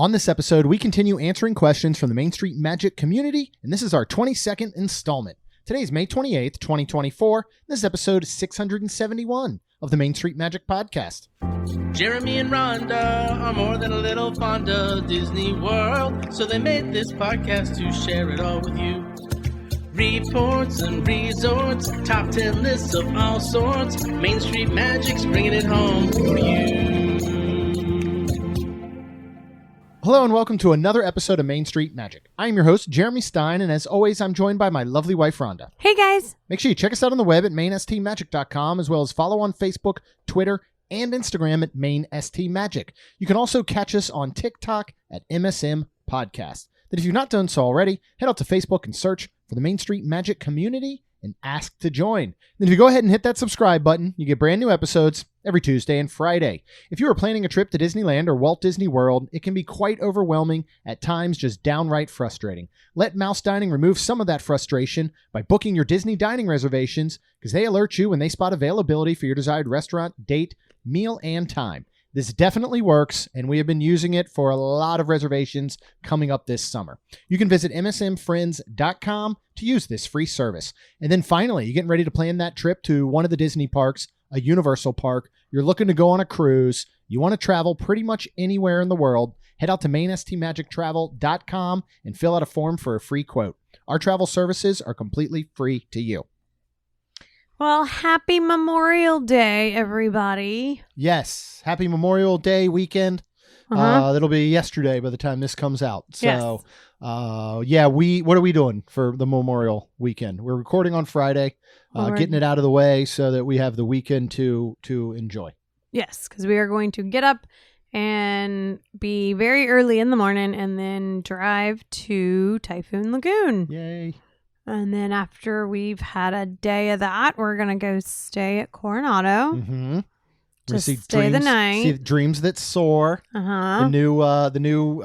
On this episode, we continue answering questions from the Main Street Magic community, and this is our 22nd installment. Today is May 28th, 2024. This is episode 671 of the Main Street Magic podcast. Jeremy and Rhonda are more than a little fond of Disney World, so they made this podcast to share it all with you. Reports and resorts, top 10 lists of all sorts. Main Street Magic's bringing it home for you. Hello and welcome to another episode of Main Street Magic. I am your host, Jeremy Stein, and as always, I'm joined by my lovely wife, Rhonda. Hey, guys. Make sure you check us out on the web at mainstmagic.com, as well as follow on Facebook, Twitter, and Instagram at mainstmagic. You can also catch us on TikTok at MSM Podcast. Then if you've not done so already, head out to Facebook and search for the Main Street Magic community and ask to join. Then if you go ahead and hit that subscribe button, you get brand new episodes every Tuesday and Friday. If you are planning a trip to Disneyland or Walt Disney World, it can be quite overwhelming, at times just downright frustrating. Let Mouse Dining remove some of that frustration by booking your Disney dining reservations, because they alert you when they spot availability for your desired restaurant, date, meal, and time. This definitely works, and we have been using it for a lot of reservations coming up this summer. You can visit msmfriends.com to use this free service. And then finally, you're getting ready to plan that trip to one of the Disney parks, a Universal park. You're looking to go on a cruise. You want to travel pretty much anywhere in the world. Head out to mainstmagictravel.com and fill out a form for a free quote. Our travel services are completely free to you. Well, happy Memorial Day, everybody. Yes. Happy Memorial Day weekend. That'll be yesterday by the time this comes out. So, yes. What are we doing for the Memorial weekend? We're recording on Friday, getting it out of the way so that we have the weekend to enjoy. Yes, because we are going to get up and be very early in the morning and then drive to Typhoon Lagoon. Yay. And then after we've had a day of that, we're going to go stay at Coronado. Mm-hmm. To stay the night. See Dreams That Soar. The new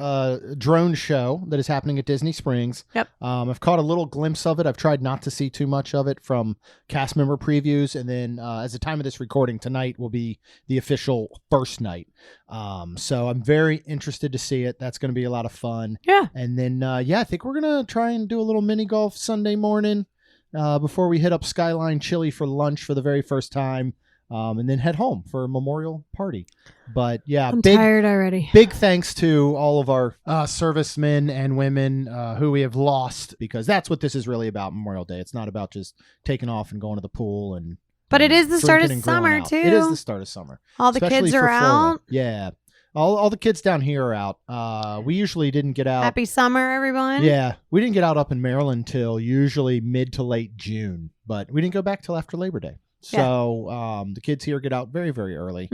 drone show that is happening at Disney Springs. Yep. I've caught a little glimpse of it. I've tried not to see too much of it from cast member previews. And then as the time of this recording, tonight will be the official first night. So I'm very interested to see it. That's going to be a lot of fun. Yeah. And then, I think we're going to try and do a little mini golf Sunday morning before we hit up Skyline Chili for lunch for the very first time. And then head home for a memorial party. But yeah, I'm tired already. Big thanks to all of our servicemen and women who we have lost, because that's what this is really about, Memorial Day. It's not about just taking off and going to the pool But it is the start of summer too. It is the start of summer. All the kids are out. Yeah. All the kids down here are out. We usually didn't get out. Happy summer, everyone. Yeah. We didn't get out up in Maryland till usually mid to late June, but we didn't go back till after Labor Day. So the kids here get out very, very early,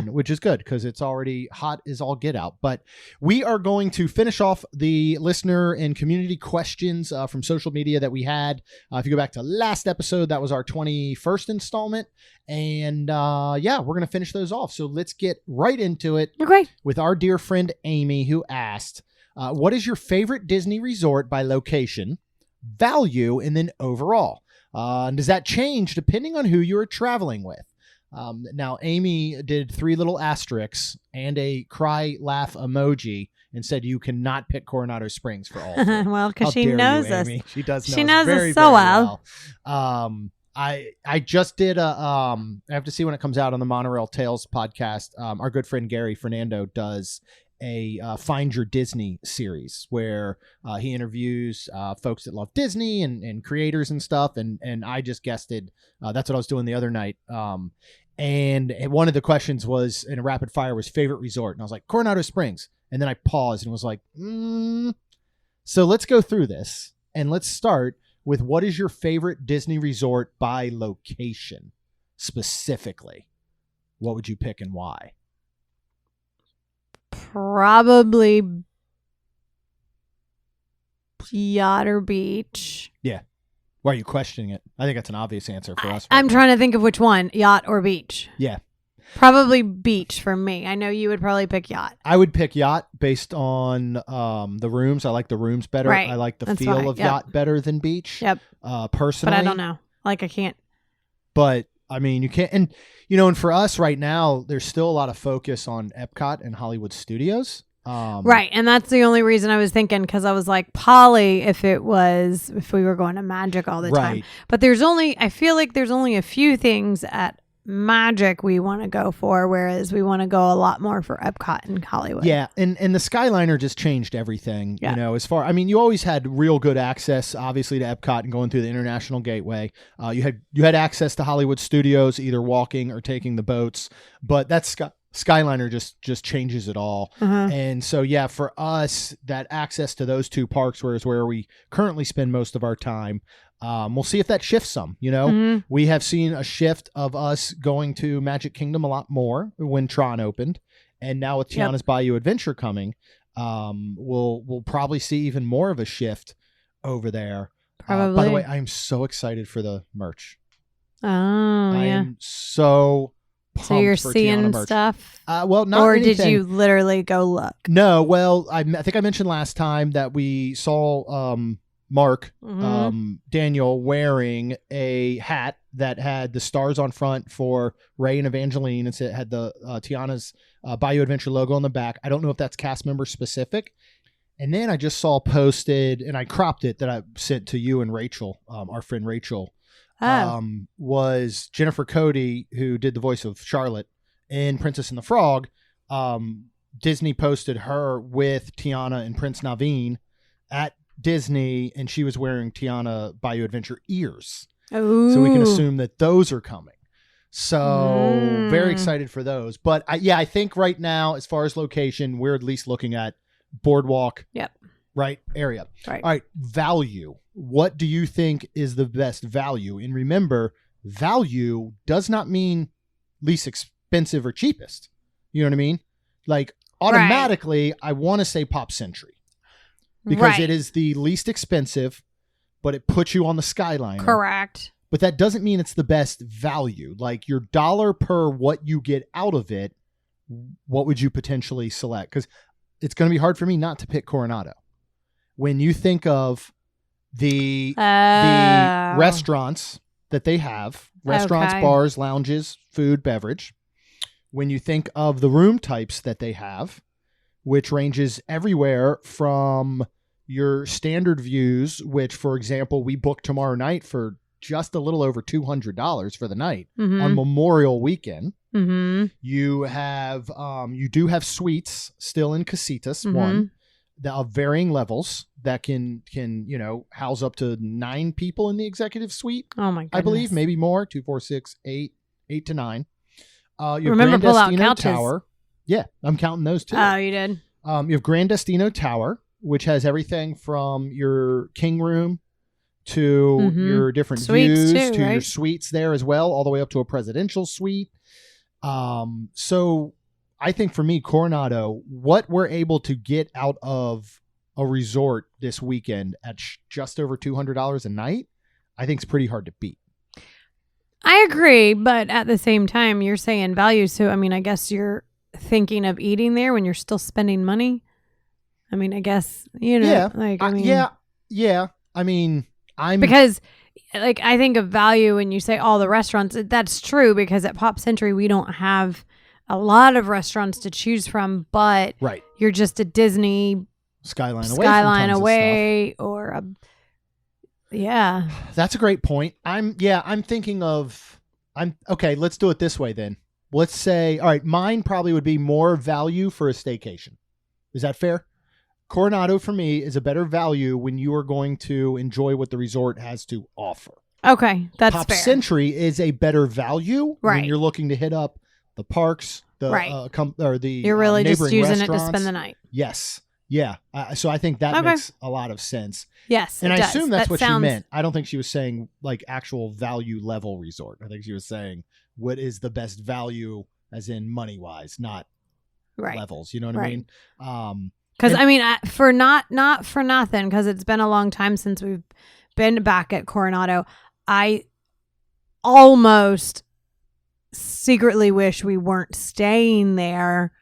which is good because it's already hot as all get out. But we are going to finish off the listener and community questions from social media that we had. If you go back to last episode, that was our 21st installment. And we're going to finish those off. So let's get right into it with our dear friend Amy, who asked, what is your favorite Disney resort by location, value, and then overall? And does that change depending on who you're traveling with? Now, Amy did 3 little asterisks and a cry laugh emoji and said you cannot pick Coronado Springs for all 3. Well, because she knows us. Amy. She does know she knows very, us so very well. I just did I have to see when it comes out on the Monorail Tales podcast. Our good friend Gary Fernando does a Find Your Disney series where he interviews folks that love Disney and creators and stuff. And I just guested. That's what I was doing the other night. And one of the questions was in a rapid fire was favorite resort. And I was like, Coronado Springs. And then I paused and was like, So let's go through this and let's start with what is your favorite Disney resort by location specifically? What would you pick and why? Probably yacht or beach. Yeah. Why are you questioning it? I think that's an obvious answer for us. I'm trying to think of which one, yacht or beach. Yeah. Probably beach for me. I know you would probably pick yacht. I would pick yacht based on the rooms. I like the rooms better. Right. I like the That's feel fine. of yacht better than beach. Yep. Personally. But I don't know. Like I can't. But I mean, you can't, and for us right now, there's still a lot of focus on Epcot and Hollywood Studios. Right. And that's the only reason I was thinking, because I was like, Poly, if we were going to Magic all the time. But I feel like there's only a few things at Magic we want to go for, whereas we want to go a lot more for Epcot and Hollywood. Yeah, and the Skyliner just changed everything. You know, you always had real good access, obviously, to Epcot and going through the International Gateway. You had access to Hollywood Studios, either walking or taking the boats, but Skyliner just changes it all. And so, yeah, for us, that access to those two parks is where we currently spend most of our time. We'll see if that shifts some, We have seen a shift of us going to Magic Kingdom a lot more when Tron opened. And now with Tiana's Bayou Adventure coming, we'll probably see even more of a shift over there. Probably. By the way, I'm so excited for the merch. Oh, I am so pumped So you're for seeing Tiana merch. stuff? Well, not Or anything. did you literally go look? No, well, I think I mentioned last time that we saw Mark Daniel wearing a hat that had the stars on front for Ray and Evangeline. It had the Tiana's Bayou Adventure logo on the back. I don't know if that's cast member specific. And then I just saw posted, and I cropped it, that I sent to you and Rachel, our friend Rachel, was Jennifer Cody, who did the voice of Charlotte in Princess and the Frog. Disney posted her with Tiana and Prince Naveen at Disney, and she was wearing Tiana Bayou Adventure ears. Ooh. So we can assume that those are coming. So very excited for those. But I think right now, as far as location, we're at least looking at Boardwalk. Yep. Right area. Right. All right. Value. What do you think is the best value? And remember, value does not mean least expensive or cheapest. You know what I mean? Like automatically, I want to say Pop Century. Because it is the least expensive, but it puts you on the Skyliner. Correct. But that doesn't mean it's the best value. Like your dollar per what you get out of it, what would you potentially select? Because it's going to be hard for me not to pick Coronado. When you think of the restaurants that they have, restaurants, bars, lounges, food, beverage. When you think of the room types that they have, which ranges everywhere from your standard views, which, for example, we booked tomorrow night for just a little over $200 for the night on Memorial Weekend. You have, you do have suites still in Casitas, one, of varying levels that can house up to 9 people in the executive suite. Oh my goodness. I believe maybe more, 2, 4, 6, 8 to 9. Your Remember, Grand pull out Destino couches. Tower. Yeah, I'm counting those too. Oh, you did? You have Grand Destino Tower, which has everything from your king room to your different suites views too, to right? your suites there as well, all the way up to a presidential suite. So I think for me, Coronado, what we're able to get out of a resort this weekend at just over $200 a night, I think is pretty hard to beat. I agree, but at the same time, you're saying value. So, I mean, I guess you're thinking of eating there when you're still spending money. I mean, I guess, Yeah. like, I mean, yeah. I mean, because like, I think of value when you say all the restaurants. That's true, because at Pop Century, we don't have a lot of restaurants to choose from, but you're just a Disney Skyline away or a, That's a great point. I'm thinking of, okay, let's do it this way then. Let's say, all right, mine probably would be more value for a staycation. Is that fair? Coronado for me is a better value when you are going to enjoy what the resort has to offer. Okay, that's Pop fair. Century is a better value when you're looking to hit up the parks, the you're really just using it to restaurants. spend the night. Yes. Yeah. So I think that makes a lot of sense. Yes. And I does. assume that's what she meant. I don't think she was saying like actual value level resort. I think she was saying what is the best value as in money wise, not levels. You know what I mean? Because I mean, for not for nothing, because it's been a long time since we've been back at Coronado. I almost secretly wish we weren't staying there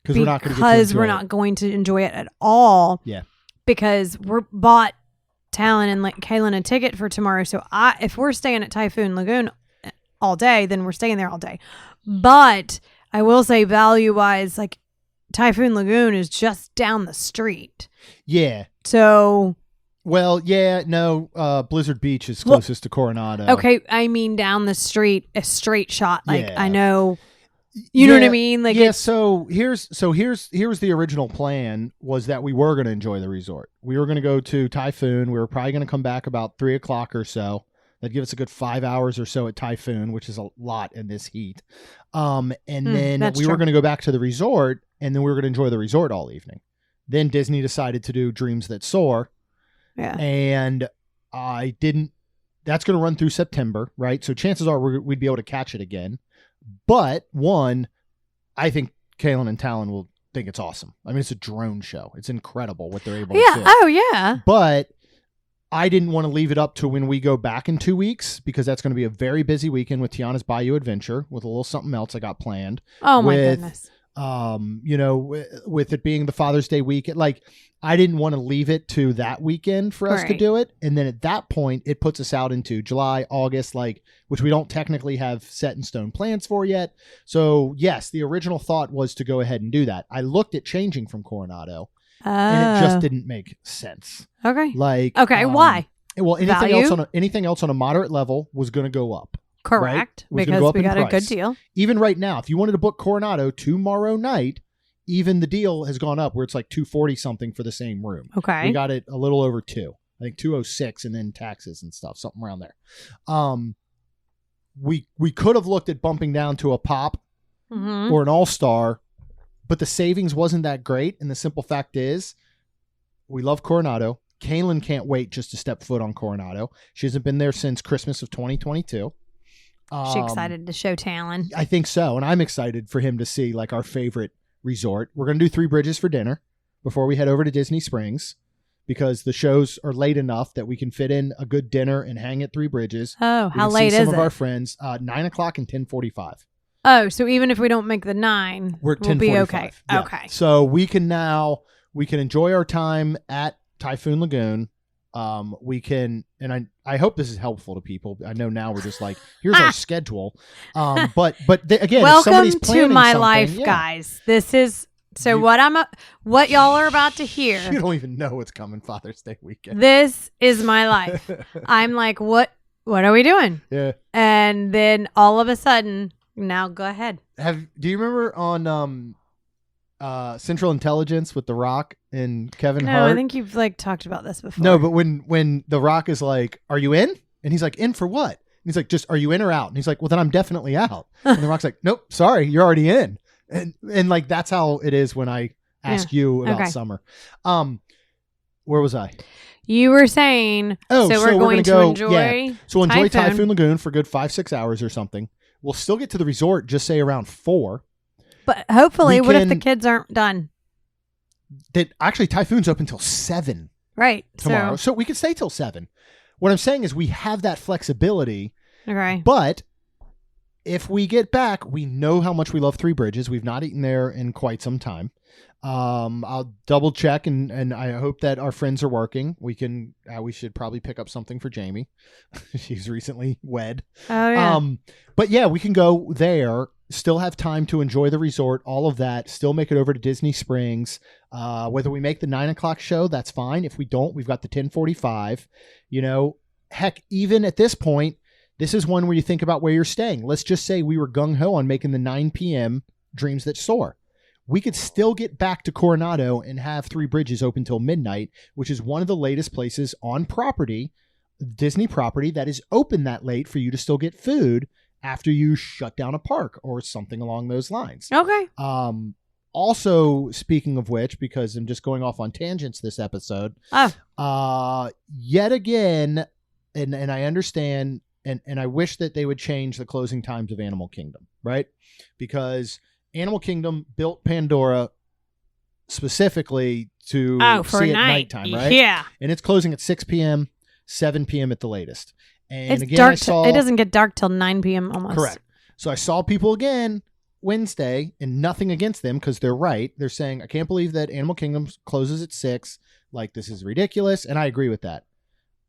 because we're not going to enjoy it at all. Yeah, because we're bought Talon and Kaylin a ticket for tomorrow. So if we're staying at Typhoon Lagoon all day, then we're staying there all day. But I will say, value wise, like Typhoon Lagoon is just down the street. Yeah. So. Well, yeah, no, Blizzard Beach is closest to Coronado. Okay, I mean down the street, a straight shot. Like, Yeah. I know, you know what I mean? Like, yeah. So here's the original plan was that we were going to enjoy the resort. We were going to go to Typhoon. We were probably going to come back about 3:00 or so. That'd give us a good 5 hours or so at Typhoon, which is a lot in this heat. And then we were going to go back to the resort, and then we were going to enjoy the resort all evening. Then Disney decided to do Dreams That Soar. Yeah. And I didn't. That's going to run through September, right? So chances are we'd be able to catch it again. But one, I think Kaylin and Talon will think it's awesome. I mean, it's a drone show. It's incredible what they're able to do. Oh, yeah. But I didn't want to leave it up to when we go back in 2 weeks, because that's going to be a very busy weekend with Tiana's Bayou Adventure with a little something else I got planned. Oh, my goodness. With it being the Father's Day weekend, like I didn't want to leave it to that weekend for us to do it. And then at that point, it puts us out into July, August, which we don't technically have set in stone plans for yet. So yes, the original thought was to go ahead and do that. I looked at changing from Coronado and it just didn't make sense. Okay. Why? Well, Value? anything else on a moderate level was going to go up. Correct. Right? Because we got a good deal. Even right now, if you wanted to book Coronado tomorrow night, even the deal has gone up where it's like $240 something for the same room. Okay. We got it a little over $2. I think $206 and then taxes and stuff, something around there. We could have looked at bumping down to a Pop or an All-Star, but the savings wasn't that great. And the simple fact is, we love Coronado. Kaylin can't wait just to step foot on Coronado. She hasn't been there since Christmas of 2022. She excited to show Talon? I think so. And I'm excited for him to see like our favorite resort. We're going to do Three Bridges for dinner before we head over to Disney Springs, because the shows are late enough that we can fit in a good dinner and hang at Three Bridges. Oh, how late is it? Some of our friends, 9:00 and 10:45. Oh, so even if we don't make the 9, we'll be okay. Yeah. Okay. So we can enjoy our time at Typhoon Lagoon. We can, and I hope this is helpful to people. I know now we're just like, here's our schedule. But again, welcome if somebody's to my something, life, guys. This is what y'all are about to hear. You don't even know what's coming Father's Day weekend. This is my life. I'm like, what are we doing? Yeah. And then all of a sudden, now go ahead. Do you remember on Central Intelligence with The Rock and Kevin Hart? No, I think you've talked about this before. No, but when The Rock is like, "Are you in?" and he's like, "In for what?" and he's like, "Just are you in or out?" and he's like, "Well, then I'm definitely out." And The Rock's like, "Nope, sorry, you're already in." And like that's how it is when I ask you about summer. Where was I? You were saying, so we're going to enjoy. Yeah. So enjoy Typhoon Lagoon for a good 5-6 hours or something. We'll still get to the resort, just say around 4. But hopefully, what if the kids aren't done? Actually, Typhoon's open till 7. Right. Tomorrow. So we can stay till 7. What I'm saying is we have that flexibility. Okay. But if we get back, we know how much we love Three Bridges. We've not eaten there in quite some time. I'll double check and I hope that our friends are working. We should probably pick up something for Jamie. She's recently wed. Oh, yeah. But yeah, we can go there, still have time to enjoy the resort, all of that, still make it over to Disney Springs. Whether we make the 9:00 show, that's fine. If we don't, we've got the 10:45. Heck, even at this point, this is one where you think about where you're staying. Let's just say we were gung-ho on making the 9 p.m. Dreams That Soar. We could still get back to Coronado and have Three Bridges open till midnight, which is one of the latest places on property, Disney property, that is open that late for you to still get food after you shut down a park or something along those lines. Okay. Also, speaking of which, because I'm just going off on tangents this episode, yet again, and I understand, and I wish that they would change the closing times of Animal Kingdom, right? Because Animal Kingdom built Pandora specifically to see at nighttime, right? Yeah. And it's closing at 6 p.m., 7 p.m. at the latest. And it's again, dark. It doesn't get dark till 9 p.m. almost. Correct. So I saw people again Wednesday, and nothing against them because they're right. They're saying, I can't believe that Animal Kingdom closes at 6. Like, this is ridiculous. And I agree with that.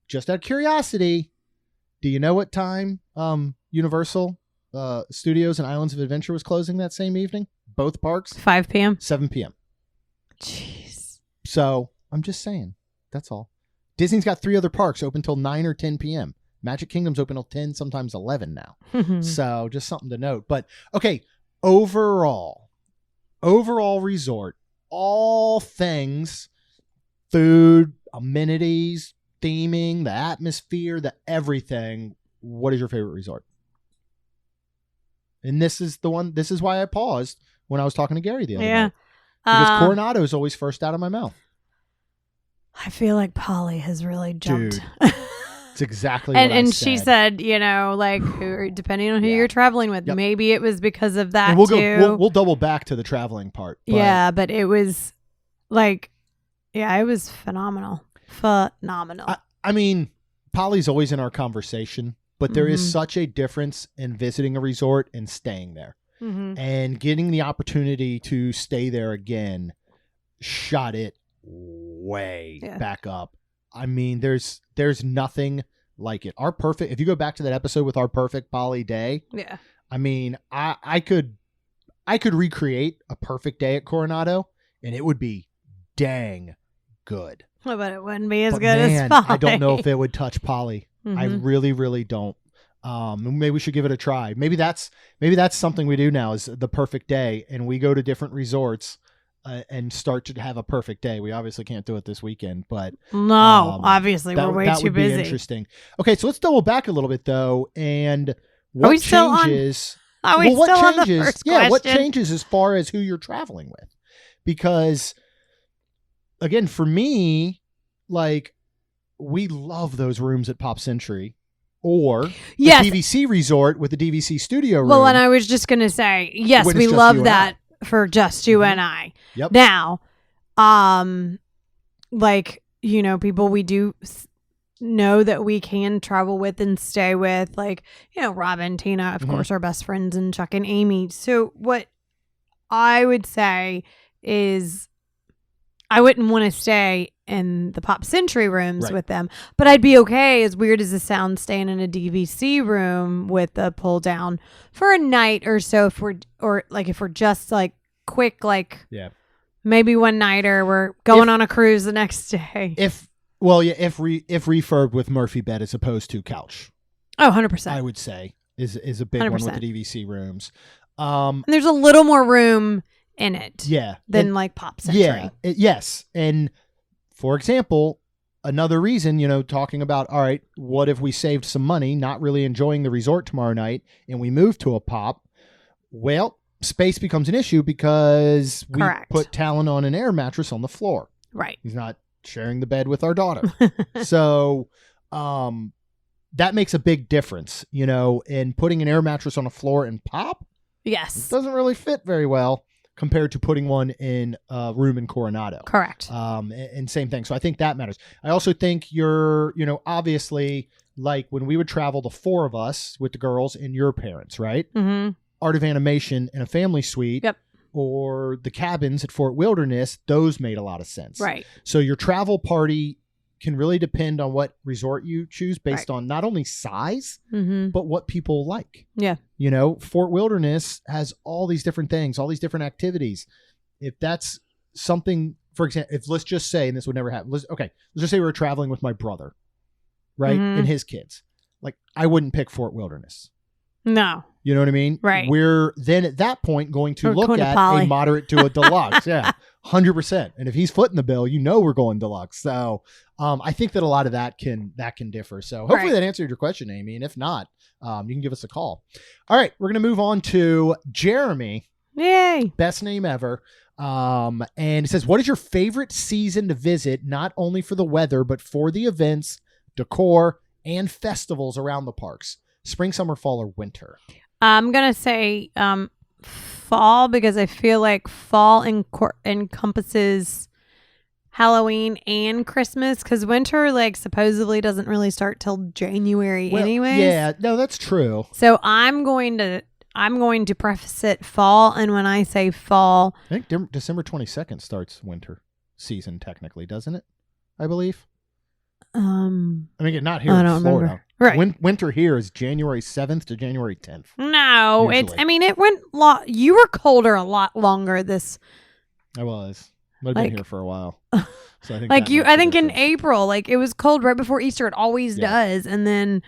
Just out of curiosity, do you know what time Universal Studios and Islands of Adventure was closing that same evening. Both parks. 5 p.m. 7 p.m. Jeez. So I'm just saying. That's all. Disney's got 3 other parks open till 9 or 10 p.m. Magic Kingdom's open till 10, sometimes 11 now. So just something to note. But okay, overall resort, all things, food, amenities, theming, the atmosphere, the everything. What is your favorite resort? And this is why I paused when I was talking to Gary the other day. Because Coronado is always first out of my mouth. I feel like Polly has really jumped. Dude, it's exactly what I said. And she said, like, depending on who you're traveling with, maybe it was because of that and too. We'll double back to the traveling part. But yeah, but it was like, it was phenomenal. Phenomenal. I mean, Polly's always in our conversation, but there is such a difference in visiting a resort and staying there. And getting the opportunity to stay there again shot it way back up. I mean, there's nothing like it. If you go back to that episode with our perfect Polly day, I mean, I could recreate a perfect day at Coronado and it would be dang good. But it wouldn't be as good as Polly. I don't know if it would touch Polly. I really, really don't. Maybe we should give it a try. Maybe that's something we do now is the perfect day, and we go to different resorts and start to have a perfect day. We obviously can't do it this weekend, but no, obviously we're way too busy. Be interesting. Okay, so let's double back a little bit though, and what changes? What changes as far as who you're traveling with? Because again, for me, like we love those rooms at Pop Century. Or the DVC resort with the DVC studio room. Well, and I was just going to say, yes, we love that for just you and I. Yep. Now, people we do know that we can travel with and stay with, like, Rob and Tina, of course, are best friends, and Chuck and Amy. So what I would say is I wouldn't want to stay in the Pop Century rooms with them, but I'd be okay, as weird as it sounds, staying in a DVC room with a pull down for a night or so. If we're just like quick, maybe one nighter, we're going on a cruise the next day. If refurb with Murphy bed as opposed to couch. Oh, 100%. I would say is a big 100%. One with the DVC rooms. And there's a little more room in it. Than like Pop Century. Yes. And for example, another reason, talking about, all right, what if we saved some money, not really enjoying the resort tomorrow night, and we move to a Pop? Well, space becomes an issue because we put Talon on an air mattress on the floor. Right. He's not sharing the bed with our daughter. So that makes a big difference, in putting an air mattress on a floor in Pop. Yes. It doesn't really fit very well compared to putting one in a room in Coronado. Correct. And same thing. So I think that matters. I also think you're, obviously, like when we would travel, the 4 of us with the girls and your parents, right? Mm-hmm. Art of Animation in a family suite. Yep. Or the cabins at Fort Wilderness, those made a lot of sense. Right. So your travel party can really depend on what resort you choose based on not only size, but what people like. Yeah. Fort Wilderness has all these different things, all these different activities. If that's something, for example, if let's just say, and this would never happen. Let's just say we were traveling with my brother, right? And his kids. Like, I wouldn't pick Fort Wilderness. No. You know what I mean? Right. We're then at that point going to look at a moderate to a deluxe. Yeah. 100%. And if he's footing the bill, we're going deluxe. So I think that a lot of that can differ. So hopefully that answered your question, Amy. And if not, you can give us a call. All right. We're going to move on to Jeremy. Yay. Best name ever. And it says, what is your favorite season to visit, not only for the weather, but for the events, decor, and festivals around the parks? Spring, summer, fall, or winter? I'm going to say fall, because I feel like fall encompasses Halloween and Christmas, because winter supposedly doesn't really start till January anyways. Yeah, no, that's true. So I'm going to preface it fall, and when I say fall, I think December 22nd starts winter season technically, doesn't it? I believe. I mean, not here in Florida. Remember. Right. Winter here is January 7th to January 10th. No, Usually. it went you were colder a lot longer this. I was. I've been here for a while. So I think I think in April, like it was cold right before Easter. It always does. And then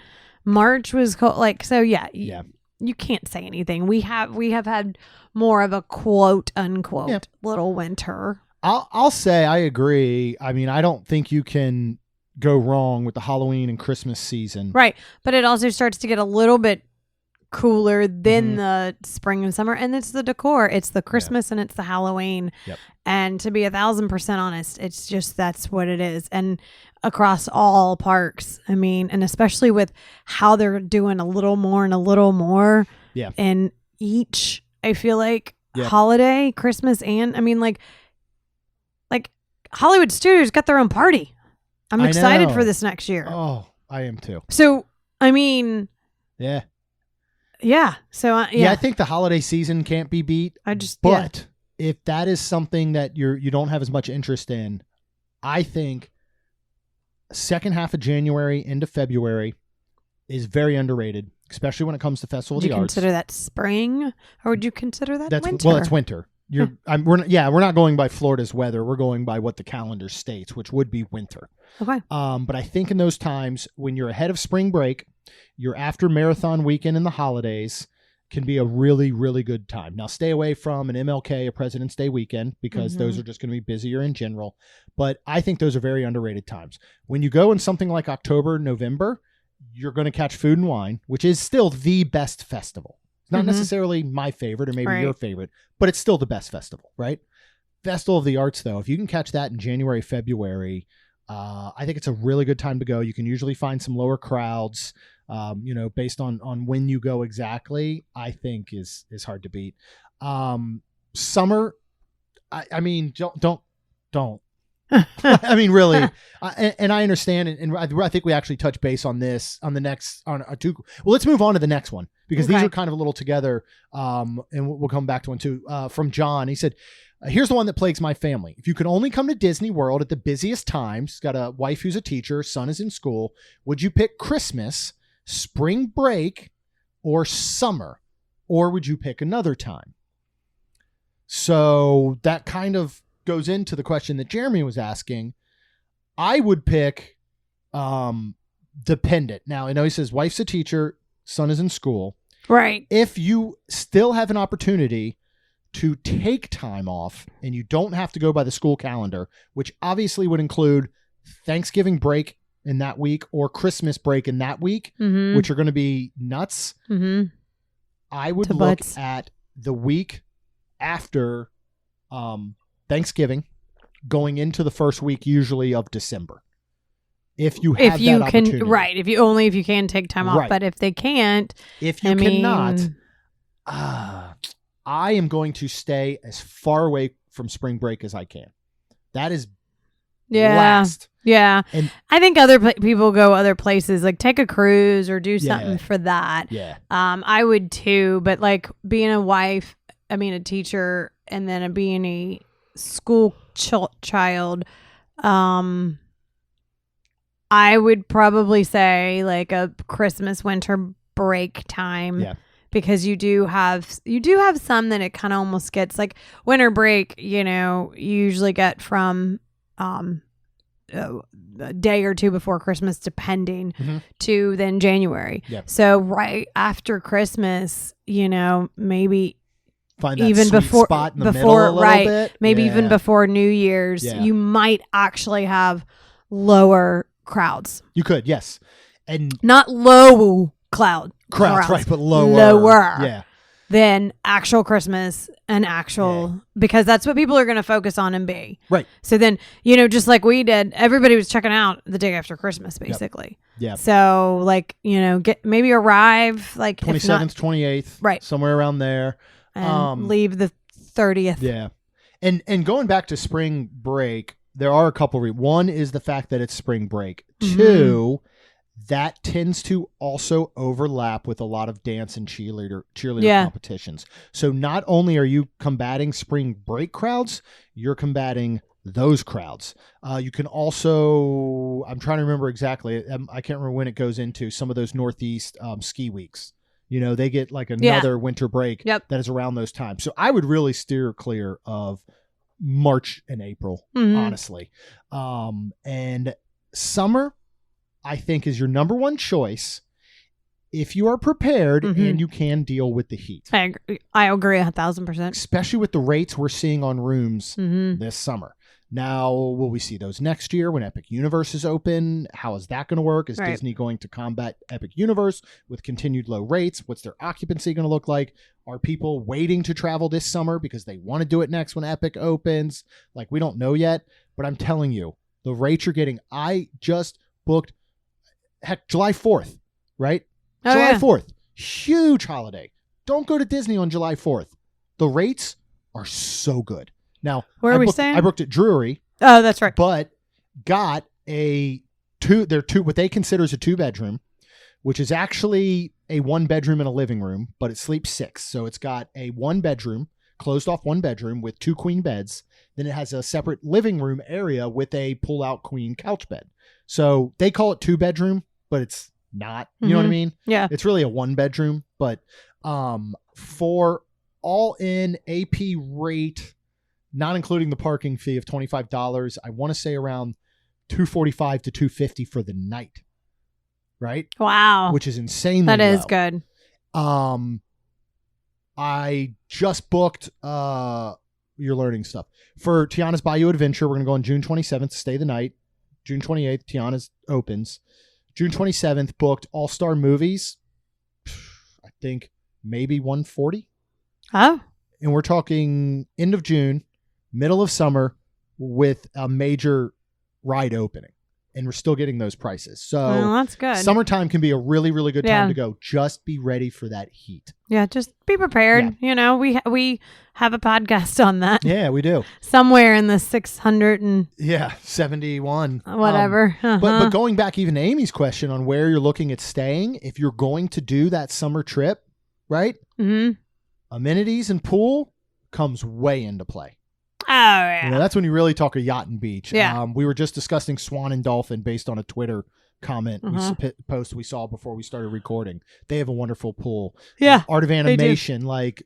March was cold. Like, so you can't say anything. We have had more of a quote unquote little winter. I'll say I agree. I mean, I don't think you can go wrong with the Halloween and Christmas season. Right. But it also starts to get a little bit cooler than the spring and summer. And it's the decor. It's the Christmas and it's the Halloween. Yep. And to be 1,000% honest, it's just that's what it is. And across all parks, I mean, and especially with how they're doing a little more and a little more in each, I feel like, holiday, Christmas, and I mean, like Hollywood Studios got their own party. I'm excited for this next year. Oh, I am too. So, I mean, yeah. So, I think the holiday season can't be beat. But if that is something that you don't have as much interest in, I think second half of January into February is very underrated, especially when it comes to Festival of the Arts. Would you consider that spring, or would you consider that winter? Well, it's winter. We're not going by Florida's weather. We're going by what the calendar states, which would be winter. Okay. But I think in those times when you're ahead of spring break, you're after marathon weekend and the holidays can be a really, really good time. Now stay away from an MLK, a President's Day weekend, because those are just going to be busier in general. But I think those are very underrated times. When you go in something like October, November, you're going to catch Food and Wine, which is still the best festival. It's not necessarily my favorite or maybe your favorite, but it's still the best festival, right? Festival of the Arts, though, if you can catch that in January, February, I think it's a really good time to go. You can usually find some lower crowds, based on when you go exactly, I think is hard to beat. Summer, I mean, don't. I mean, really, and I understand, and I think we actually touch base on this on the next two. Well, let's move on to the next one because these are kind of a little together, and we'll come back to one too. From John, he said, "Here's the one that plagues my family. If you could only come to Disney World at the busiest times, he's got a wife who's a teacher, son is in school. Would you pick Christmas, spring break, or summer, or would you pick another time?" So that kind of goes into the question that Jeremy was asking. I would pick dependent. Now, I know he says wife's a teacher, son is in school. Right. If you still have an opportunity to take time off and you don't have to go by the school calendar, which obviously would include Thanksgiving break in that week or Christmas break in that week, which are going to be nuts. I would look at the week after Thanksgiving, going into the first week usually of December. If you have that opportunity. Right. If you can take time off, but if they can't, if you cannot, I am going to stay as far away from spring break as I can. That is last. Yeah. And I think other people go other places, like take a cruise or do something for that. Yeah. I would too, but like being a wife, a teacher, and then being a school child, I would probably say like a Christmas winter break time. Yeah. Because you do have some that it kind of almost gets like winter break, you usually get from a day or two before Christmas, depending, to then January. Yeah. So right after Christmas, maybe find that even before spot in the middle a little bit. Maybe even before New Year's, you might actually have lower crowds. You could, yes, and not low crowds, right, but lower, than actual Christmas and because that's what people are going to focus on and be right. So then just like we did, everybody was checking out the day after Christmas, basically. Yeah. So like maybe arrive like 27th, 28th, right, somewhere around there. And leave the 30th. Yeah. And going back to spring break, there are a couple one is the fact that it's spring break. Two, that tends to also overlap with a lot of dance and cheerleader competitions. So not only are you combating spring break crowds, you're combating those crowds. You can also, I'm trying to remember exactly. I can't remember when it goes into some of those Northeast ski weeks. You know, they get like another winter break that is around those times. So I would really steer clear of March and April, honestly. And summer, I think, is your number one choice if you are prepared and you can deal with the heat. I agree 1,000%. Especially with the rates we're seeing on rooms this summer. Now, will we see those next year when Epic Universe is open? How is that going to work? Is Disney going to combat Epic Universe with continued low rates? What's their occupancy going to look like? Are people waiting to travel this summer because they want to do it next when Epic opens? Like, we don't know yet, but I'm telling you, the rates you're getting, I just booked, July 4th, right? July 4th, huge holiday. Don't go to Disney on July 4th. The rates are so good. Now, where are we staying? I booked at Drury. Oh, that's right. But got what they consider as a 2-bedroom, which is actually a 1-bedroom and a living room, but it sleeps 6. So it's got a 1-bedroom, closed off 1-bedroom with 2 queen beds. Then it has a separate living room area with a pull-out queen couch bed. So they call it 2-bedroom, but it's not. You know what I mean? Yeah. It's really a 1-bedroom, but for all in AP rate, not including the parking fee of $25, I want to say around $245 to $250 for the night. Right? Wow. Which is insanely That is low. good. I just booked You're learning stuff. For Tiana's Bayou Adventure, we're going to go on June 27th, stay the night. June 28th, Tiana's opens. June 27th, booked All-Star Movies. I think maybe 140. Oh. And we're talking end of June, middle of summer, with a major ride opening. And we're still getting those prices. So that's good. Summertime can be a really, really good time to go. Just be ready for that heat. Yeah, just be prepared. Yeah. You know, we have a podcast on that. Yeah, we do. Somewhere in the 600 and 71. Whatever. But going back even to Amy's question on where you're looking at staying, if you're going to do that summer trip, right? Mm-hmm. Amenities and pool comes way into play. Oh, yeah. You know, that's when you really talk a yacht and beach. Yeah. We were just discussing Swan and Dolphin based on a Twitter comment post we saw before we started recording. They have a wonderful pool. Yeah. Art of Animation, like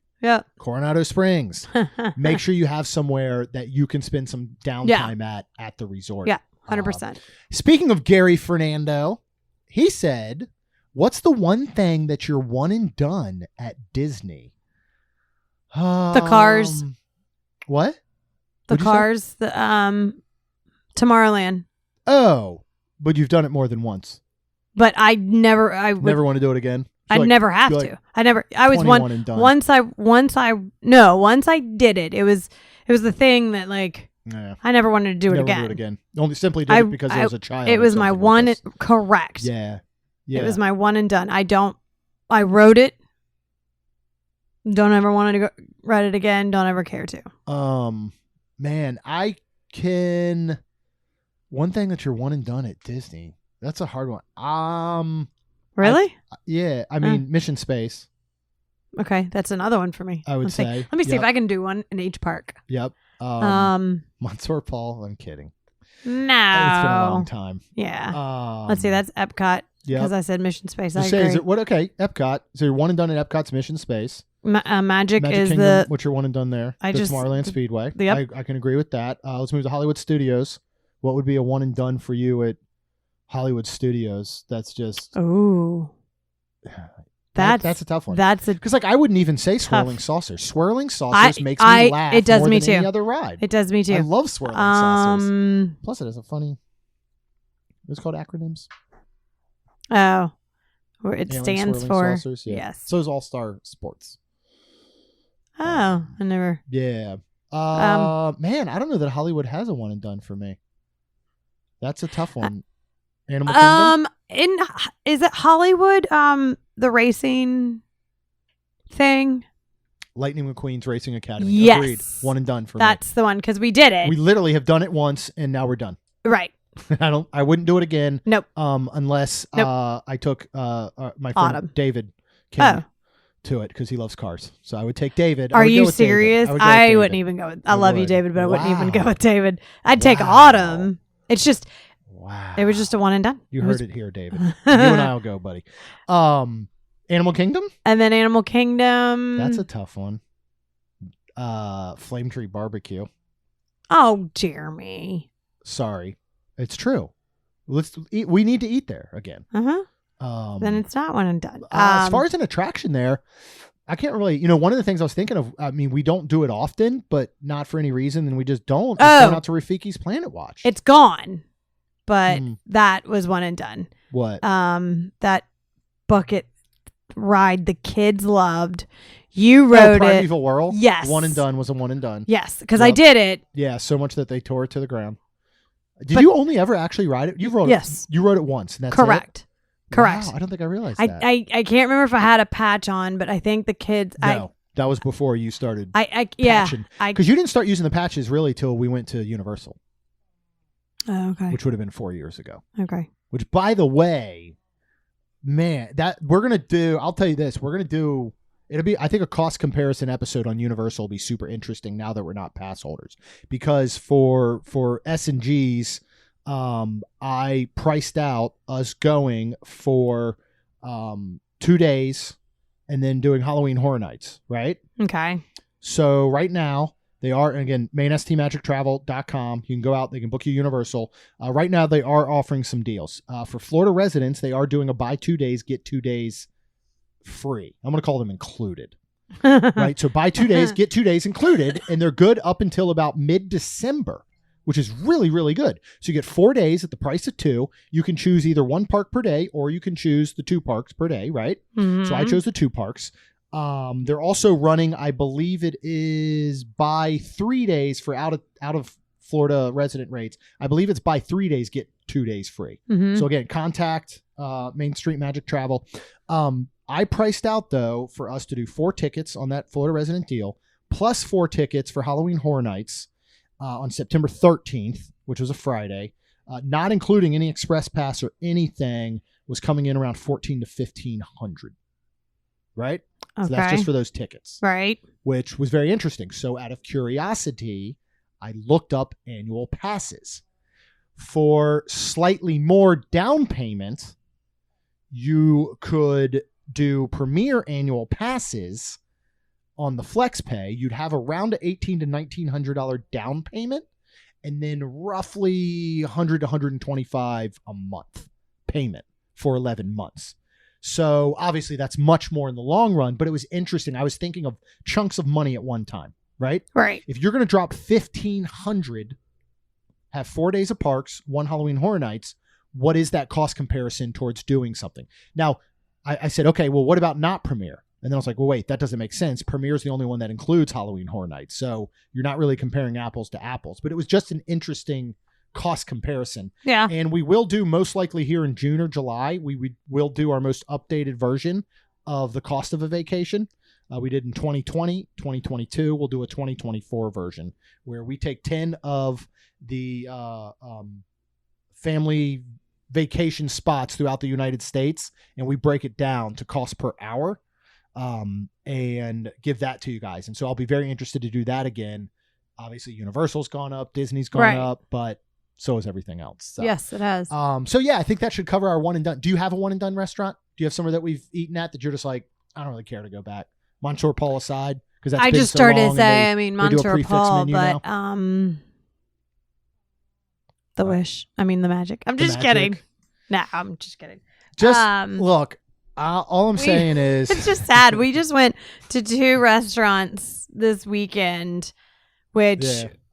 Coronado Springs. Make sure you have somewhere that you can spend some downtime at the resort. Yeah, 100%. Speaking of Gary Fernando, he said, what's the one thing that you're one and done at Disney? The cars. What? The cars. The Tomorrowland. Oh, but you've done it more than once. But I never want to do it again. I'd never have to. I was and done. once I did it. It was the thing that like I never wanted to do it again. Do it again. Only simply did it because I was a child. It was my one correct. Yeah. It was my one and done. I wrote it. Don't ever want to write it again. Don't ever care to. Man, one thing that you're one and done at Disney. That's a hard one. Really? I mean, Mission Space. Okay, that's another one for me. I would say. Let me see if I can do one in each park. Yep. Monsieur Paul. I'm kidding. No. It's been a long time. Yeah. Let's see. That's Epcot. Because I said Mission Space. I agree. Epcot. So you're one and done at Epcot's Mission Space. Magic is Kingdom, which you're one and done there. Tomorrowland Speedway. Yep. I can agree with that. Let's move to Hollywood Studios. What would be a one and done for you at Hollywood Studios? That's just that's a tough one. Because I wouldn't even say Swirling Saucers. Swirling Saucers makes me laugh. It does more me than too. Any other ride. It does me too. I love Swirling Saucers. Plus, it has a funny. It's called acronyms. Oh, where it stands for. Saucers, yeah. Yes. So is All Star Sports. Oh, I never. Yeah. Man, I don't know that Hollywood has a one and done for me. That's a tough one. Animal Kingdom? Is it Hollywood? The racing thing. Lightning McQueen's Racing Academy. Yes. Agreed. One and done for me. That's the one because we did it. We literally have done it once and now we're done. Right. I wouldn't do it again. Nope. Unless I took my friend Autumn. David King to it because he loves cars. So I would take David. Are you serious? I wouldn't even go with. I love you, David, but I wouldn't even go with David. I'd take Autumn. It's just. Wow. It was just a one and done. You heard it here, David. You and I will go, buddy. Animal Kingdom? And then Animal Kingdom. That's a tough one. Flame Tree Barbecue. Oh, Jeremy. Sorry. It's true. Let's eat. We need to eat there again. Then it's not one and done. As far as an attraction there, I can't really, one of the things I was thinking of, I mean, we don't do it often, but not for any reason, and we just don't. It's going out to Rafiki's Planet Watch. It's gone, but that was one and done. What? That bucket ride the kids loved. You rode Primeval Whirl? Yes. One and done was a one and done. Yes, because I did it. Yeah, so much that they tore it to the ground. Did you only ever actually ride it? You rode it. You rode it once, and that's correct. It? Correct. Wow, I don't think I realized that. I can't remember if I had a patch on, but I think the kids. No, that was before you started. Patching. Because you didn't start using the patches really till we went to Universal. Oh, okay. Which would have been 4 years ago. Okay. Which, by the way, man, that we're gonna do. I'll tell you this: we're gonna do. It'll be, I think, a cost comparison episode on Universal will be super interesting now that we're not pass holders, because for S&Gs. I priced out us going for 2 days and then doing Halloween Horror Nights, right? Okay. So right now they are, and again, mainstmagictravel.com. You can go out, they can book you Universal. Right now they are offering some deals. For Florida residents, they are doing a buy 2 days, get 2 days free. I'm going to call them included. Right? So buy 2 days, get 2 days included, and they're good up until about mid-December, which is really, really good. So you get 4 days at the price of 2. You can choose either 1 park per day, or you can choose the 2 parks per day, right? Mm-hmm. So I chose the 2 parks. They're also running, I believe it is buy 3 days for out of Florida resident rates. I believe it's buy 3 days, get 2 days free. Mm-hmm. So again, contact Main Street Magic Travel. I priced out, though, for us to do 4 tickets on that Florida resident deal, plus 4 tickets for Halloween Horror Nights. On September 13th, which was a Friday, not including any express pass or anything, was coming in around $1,400 to $1,500. Right? Okay. So that's just for those tickets. Right. Which was very interesting. So out of curiosity, I looked up annual passes. For slightly more down payment, you could do premier annual passes. On the flex pay, you'd have around $1,800 to $1,900 down payment, and then roughly $100 to $125 a month payment for 11 months. So obviously that's much more in the long run, but it was interesting. I was thinking of chunks of money at one time, right? Right. If you're going to drop $1,500, have 4 days of parks, 1 Halloween Horror Nights, what is that cost comparison towards doing something? Now, I said, okay, well, what about not premier? And then I was like, well, wait, that doesn't make sense. Premier is the only one that includes Halloween Horror Nights. So you're not really comparing apples to apples. But it was just an interesting cost comparison. Yeah. And we will do, most likely here in June or July, we will do our most updated version of the cost of a vacation. We did in 2020, 2022. We'll do a 2024 version where we take 10 of the family vacation spots throughout the United States, and we break it down to cost per hour. And give that to you guys. And so I'll be very interested to do that again. Obviously Universal's gone up, Disney's gone up, but so is everything else. So, yes, it has. So yeah, I think that should cover our one and done. Do you have a one and done restaurant? Do you have somewhere that we've eaten at that you're just like, I don't really care to go back? Monsieur Paul aside, because that's I been just so started long to say, I mean, they do a Monsieur prefix Paul, menu but now. the Wish. I mean, the Magic. I'm just kidding. Nah, I'm just kidding. Just look. All I'm saying is it's just sad. We just went to 2 restaurants this weekend, which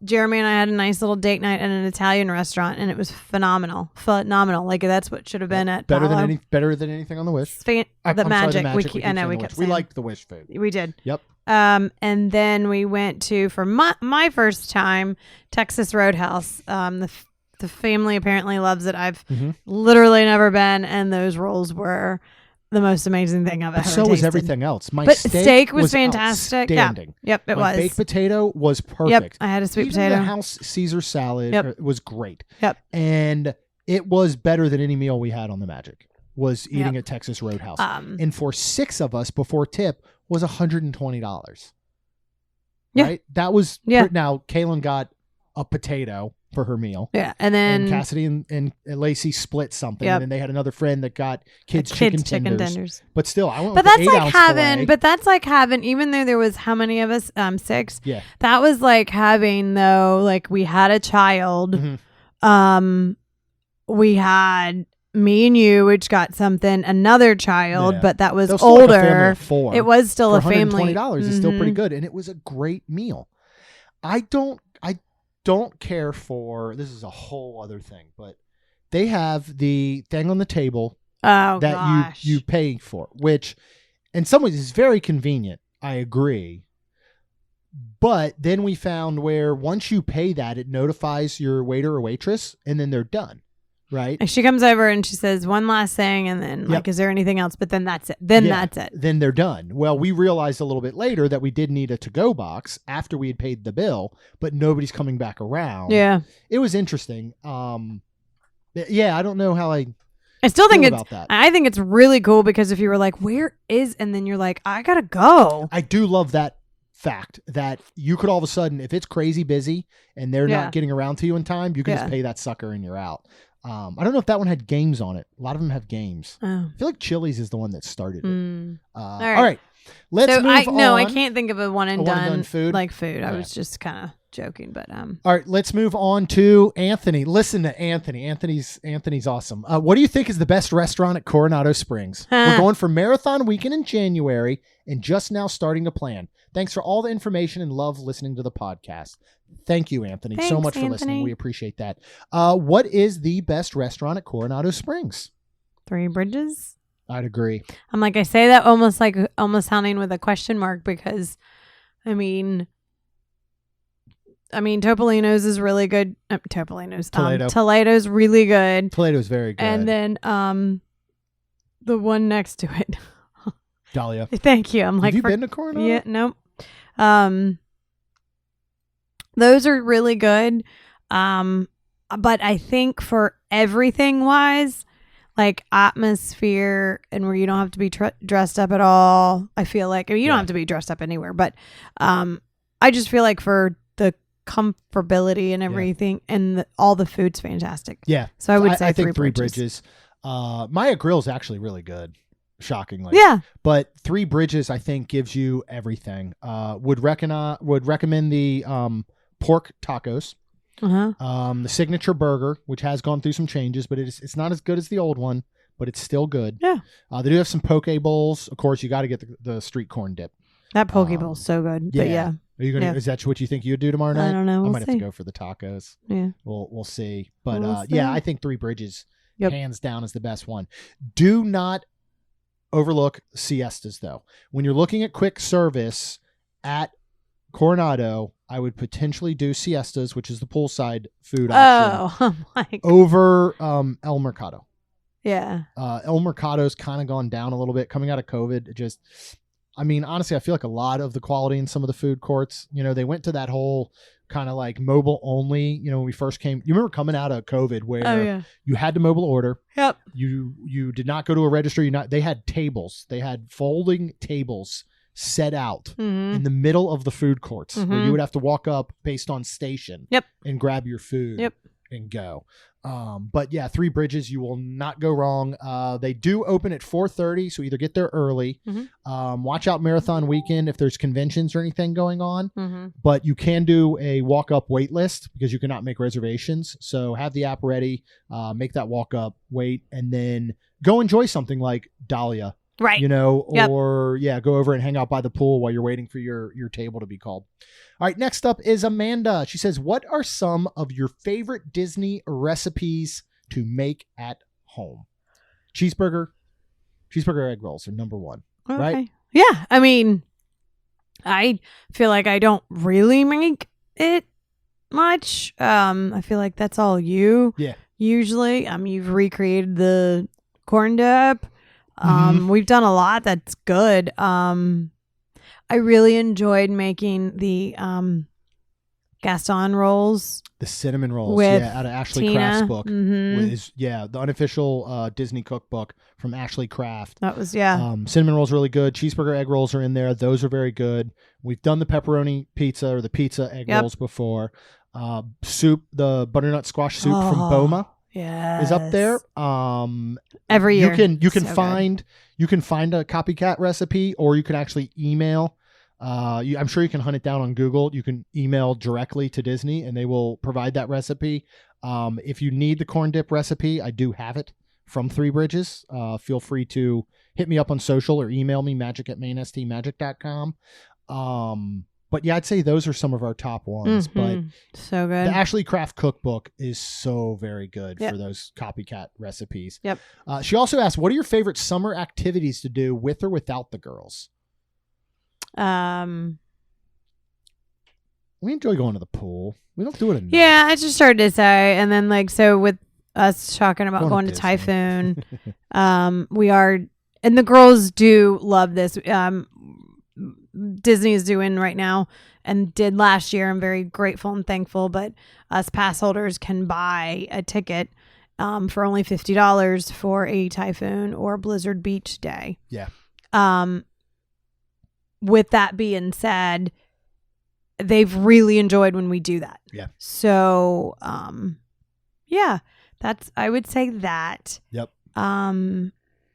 Jeremy and I had a nice little date night at an Italian restaurant, and it was phenomenal. Like that's what should have been at better Paolo. better than anything on the Wish. The Magic. I know we liked the Wish food. We did. Yep. And then we went to, for my first time, Texas Roadhouse. The family apparently loves it. I've literally never been, and those rolls were the most amazing thing I've ever tasted. So was everything else. But steak was fantastic. Yeah. Yep, it was. Baked potato was perfect. Yep, I had a sweet potato. The house Caesar salad was great. Yep. And it was better than any meal we had on the Magic, was eating at Texas Roadhouse. And for 6 of us before tip, was $120. Yeah. Right? That was Yeah. Now Kaylin got a potato for her meal. Yeah. And then Cassidy and Lacey split something. Yep. And then they had another friend that got kids chicken tenders. But still, I went with that's the 8 like ounce having, filet. but that's like having, even though there was how many of us? 6. Yeah. That was like having though, like we had a child. Mhm. We had me and you, which got something, another child, Yeah. but that was Still like a family older. of 4. It was still a For family. $120 is still pretty Mhm. good. And it was a great meal. I don't care for, this is a whole other thing, but they have the thing on the table Oh that gosh. you pay for, which in some ways is very convenient. I agree. But then we found where once you pay that, it notifies your waiter or waitress and then they're done. Right? And she comes over and she says one last thing and then like, is there anything else? But then that's it. That's it. Then they're done. Well, we realized a little bit later that we did need a to-go box after we had paid the bill, but nobody's coming back around. Yeah. It was interesting. Yeah, I don't know how I still think feel it's, about that. I think it's really cool because if you were like, where is, and then you're like, I gotta go. I do love that fact that you could all of a sudden, if it's crazy busy and they're not getting around to you in time, you can just pay that sucker and you're out. I don't know if that one had games on it. A lot of them have games. Oh. I feel like Chili's is the one that started it. All right. Let's move on. No, I can't think of a one and done food. like food. Yeah. I was just kind of joking, but All right, let's move on to Anthony. Listen to Anthony. Anthony's awesome. What do you think is the best restaurant at Coronado Springs? We're going for Marathon Weekend in January and just now starting to plan. Thanks for all the information and love listening to the podcast. Thank you, Anthony, so Thanks, much for Anthony. listening. We appreciate that. What is the best restaurant at Coronado Springs? Three Bridges. I'd agree. I'm like, I say that almost sounding with a question mark because, I mean, Topolino's is really good. Toledo's really good. Toledo's very good. And then the one next to it. Dahlia. Thank you. I'm like, have you been to Coronado? Yeah, nope. Those are really good. But I think for everything wise, like atmosphere and where you don't have to be dressed up at all. I feel like, you don't have to be dressed up anywhere, but I just feel like for the comfortability and everything and all the food's fantastic. Yeah. So I would say I think Three Bridges. Maya Grill's actually really good. Shockingly. Yeah. But Three Bridges, I think, gives you everything. Would recommend the pork tacos. The signature burger, which has gone through some changes, but it's not as good as the old one, but it's still good. Yeah. They do have some poke bowls. Of course, you got to get the street corn dip. That poke bowl's so good. But yeah. Are you gonna? Is that what you think you would do tomorrow night? I don't know. I might have to go for the tacos. Yeah. We'll see. But We'll see. yeah, I think Three Bridges hands down is the best one. Do not overlook siestas though. When you're looking at quick service at Coronado, I would potentially do siestas, which is the poolside food option, over El Mercado. Yeah. El Mercado's kind of gone down a little bit coming out of COVID. Honestly, I feel like a lot of the quality in some of the food courts, they went to that whole kind of like mobile only, when we first came. You remember coming out of COVID where you had to mobile order. Yep. You did not go to a registry. They had tables. They had folding tables set out in the middle of the food courts where you would have to walk up based on station and grab your food and go. But yeah, Three Bridges, you will not go wrong. They do open at 4:30, so either get there early. Watch out Marathon Weekend if there's conventions or anything going on. But you can do a walk-up wait list because you cannot make reservations. So have the app ready, make that walk-up, wait, and then go enjoy something like Dahlia. Right. Or go over and hang out by the pool while you're waiting for your table to be called. All right, next up is Amanda. She says, what are some of your favorite Disney recipes to make at home? Cheeseburger egg rolls are number one, right? Yeah. I feel like I don't really make it much. I feel like that's all you. Yeah. Usually, you've recreated the corn dip. We've done a lot that's good. I really enjoyed making the Gaston rolls. The cinnamon rolls, with out of Ashley Tina. Craft's book. Mm-hmm. Is the unofficial Disney cookbook from Ashley Craft. That was cinnamon rolls really good. Cheeseburger egg rolls are in there. Those are very good. We've done the pepperoni pizza or the pizza egg rolls before. Soup, the butternut squash soup from Boma. Yeah, is up there. Every year you can find a copycat recipe, or you can actually email. I'm sure you can hunt it down on Google. You can email directly to Disney, and they will provide that recipe. If you need the corn dip recipe, I do have it from Three Bridges. Feel free to hit me up on social or email me magic@mainstmagic.com. But yeah, I'd say those are some of our top ones. But so good. The Ashley Craft cookbook is so very good for those copycat recipes. Yep. She also asked, what are your favorite summer activities to do with or without the girls? We enjoy going to the pool. We don't do it enough. Yeah, I just started to say, and then so with us talking about going to Typhoon, we are, and the girls do love this. Disney is doing right now and did last year. I'm very grateful and thankful, but us pass holders can buy a ticket for only $50 for a Typhoon or Blizzard Beach day. Yeah. With that being said, they've really enjoyed when we do that. Yeah. So, I would say that. Yep.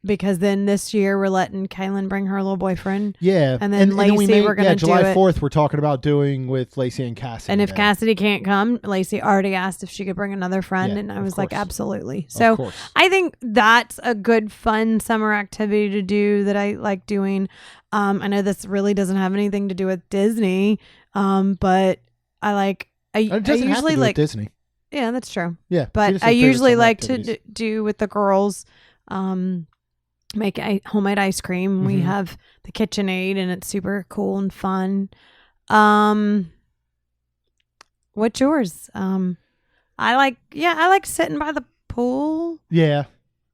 Because then this year we're letting Kaylin bring her little boyfriend. Yeah. And then Lacey, we're going to do July 4th, we're talking about doing with Lacey and Cassidy. And if Cassidy can't come, Lacey already asked if she could bring another friend. And I was like, absolutely. So I think that's a good, fun summer activity to do that I like doing. I know this really doesn't have anything to do with Disney, but I usually like Disney. Yeah, that's true. Yeah. But I usually like to do with the girls, make homemade ice cream. Mm-hmm. We have the KitchenAid and it's super cool and fun. What's yours? I like sitting by the pool. Yeah.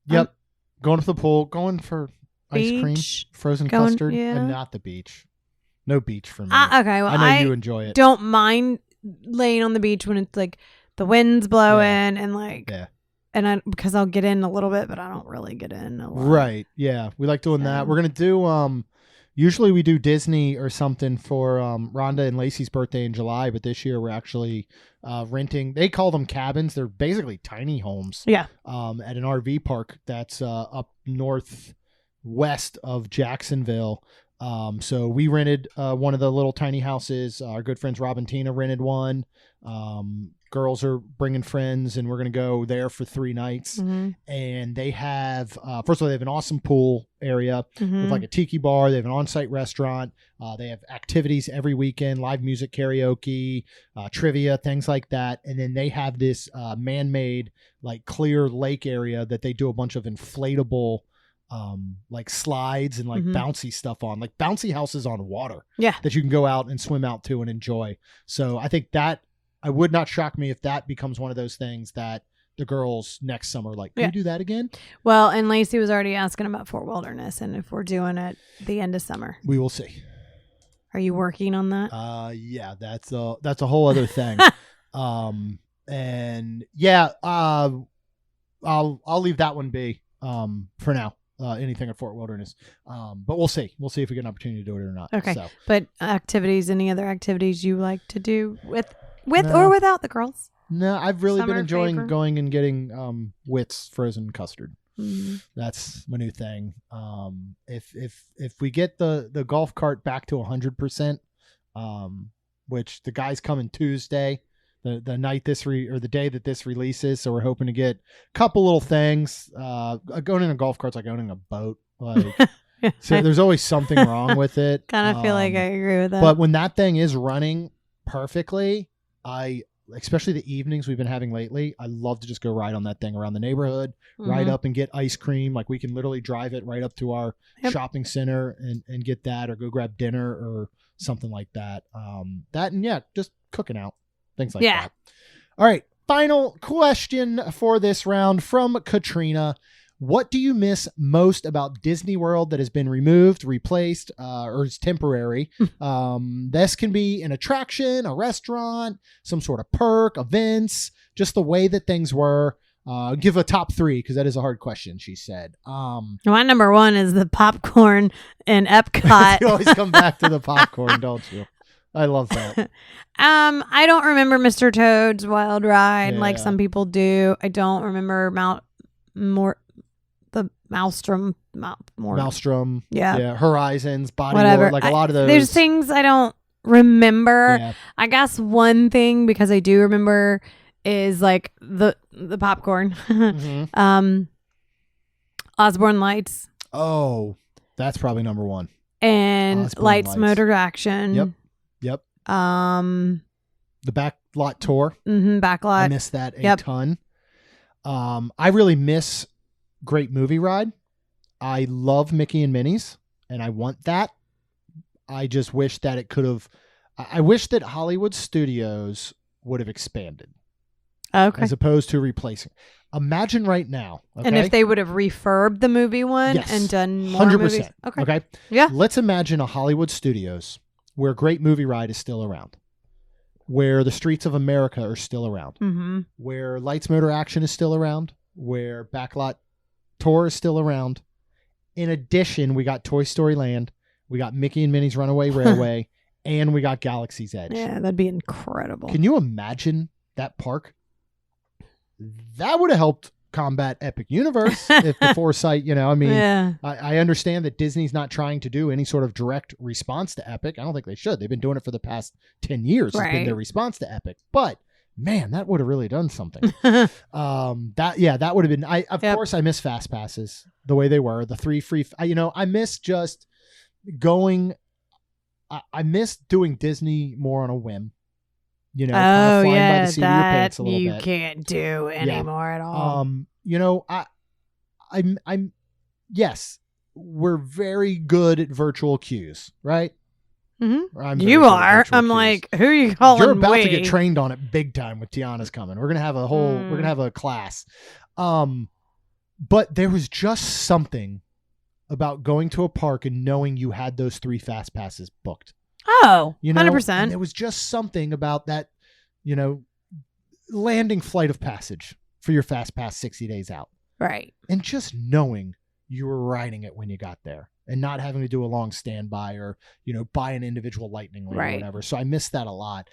Yep. Going to the pool, going for beach, ice cream, frozen custard, and not the beach. No beach for me. Okay, well, I know you enjoy it. Don't mind laying on the beach when it's like the wind's blowing and and because I'll get in a little bit, but I don't really get in a lot. Right. Yeah. We like doing that. We're going to do, usually we do Disney or something for Rhonda and Lacey's birthday in July, but this year we're actually renting. They call them cabins. They're basically tiny homes. Yeah. At an RV park that's up northwest of Jacksonville. So we rented one of the little tiny houses. Our good friends Rob and Tina rented one. Girls are bringing friends, and we're going to go there for 3 nights. Mm-hmm. And they have, first of all, they have an awesome pool area with like a tiki bar. They have an on-site restaurant. They have activities every weekend, live music, karaoke, trivia, things like that. And then they have this man-made like clear lake area that they do a bunch of inflatable like slides and like bouncy stuff on, like bouncy houses on water that you can go out and swim out to and enjoy. So I think that I would not shock me if that becomes one of those things that the girls next summer like, can we do that again? Well, and Lacey was already asking about Fort Wilderness and if we're doing it the end of summer. We will see. Are you working on that? Yeah, that's a whole other thing. And yeah, I'll leave that one be for now. Anything at Fort Wilderness. But we'll see. We'll see if we get an opportunity to do it or not. Okay. So. But any other activities you like to do with or without the girls? No, I've really been enjoying going and getting Witt's frozen custard. Mm-hmm. That's my new thing. If we get the golf cart back to 100%, which the guys come in Tuesday, the night the day that this releases, so we're hoping to get a couple little things. Going in a golf cart's like owning a boat. Like, so there's always something wrong with it. Kind of feel like I agree with that. But when that thing is running perfectly, especially the evenings we've been having lately, I love to just go ride on that thing around the neighborhood, ride up and get ice cream. Like we can literally drive it right up to our shopping center and get that, or go grab dinner or something like that. Just cooking out. Things like that. All right. Final question for this round from Katrina. What do you miss most about Disney World that has been removed, replaced, or is temporary? This can be an attraction, a restaurant, some sort of perk, events, just the way that things were. Give a top 3 because that is a hard question, she said. My number 1 is the popcorn in Epcot. You always come back to the popcorn, don't you? I love that. I don't remember Mr. Toad's Wild Ride like Yeah. some people do. I don't remember Maelstrom. Yeah. Horizons, Body Whatever. War, like a lot of those. There's things I don't remember. Yeah. I guess one thing, because I do remember, is like the popcorn. Mhm. Osborne Lights. Oh, that's probably number 1. And Osborne Lights Lights. Motor Action. Yep. The The backlot tour. backlot. I miss that a ton. I really miss Great Movie Ride. I love Mickey and Minnie's, and I want that. I just wish that it could have. I wish that Hollywood Studios would have expanded Okay. as opposed to replacing. Imagine right now, okay? And if they would have refurbed the movie one Yes. and done more movies. 100%. Okay. Yeah. Let's imagine a Hollywood Studios where Great Movie Ride is still around, where the Streets of America are still around, Mm-hmm. where Lights Motor Action is still around, where Backlot Tour is still around. In addition, we got Toy Story Land, we got Mickey and Minnie's Runaway Railway, and we got Galaxy's Edge. Yeah, that'd be incredible. Can you imagine that park? That would have helped combat Epic Universe if the foresight, yeah. I understand that Disney's not trying to do any sort of direct response to Epic. I don't think they should. They've been doing it for the past 10 years. It's been Right. their response to Epic. But man, that would have really done something. That would have been, of Yep. course I miss fast passes the way they were, the 3 free, I miss just going, I miss doing Disney more on a whim, kind of flying by the seat of your pants a little you bit. can't do anymore at all. I'm yes, we're very good at virtual queues, right? Mm-hmm. I'm very You good at are. virtual I'm queues. like, who are you calling? You're about we? to get trained on it big time with Tiana's coming. We're gonna have a whole. We're gonna have a class. But there was just something about going to a park and knowing you had those 3 fast passes booked. Oh, You know, 100%. And there was just something about that, landing Flight of Passage for your fast pass 60 days out. Right. And just knowing you were riding it when you got there and not having to do a long standby or, buy an individual lightning lane Right. or whatever. So I miss that a lot.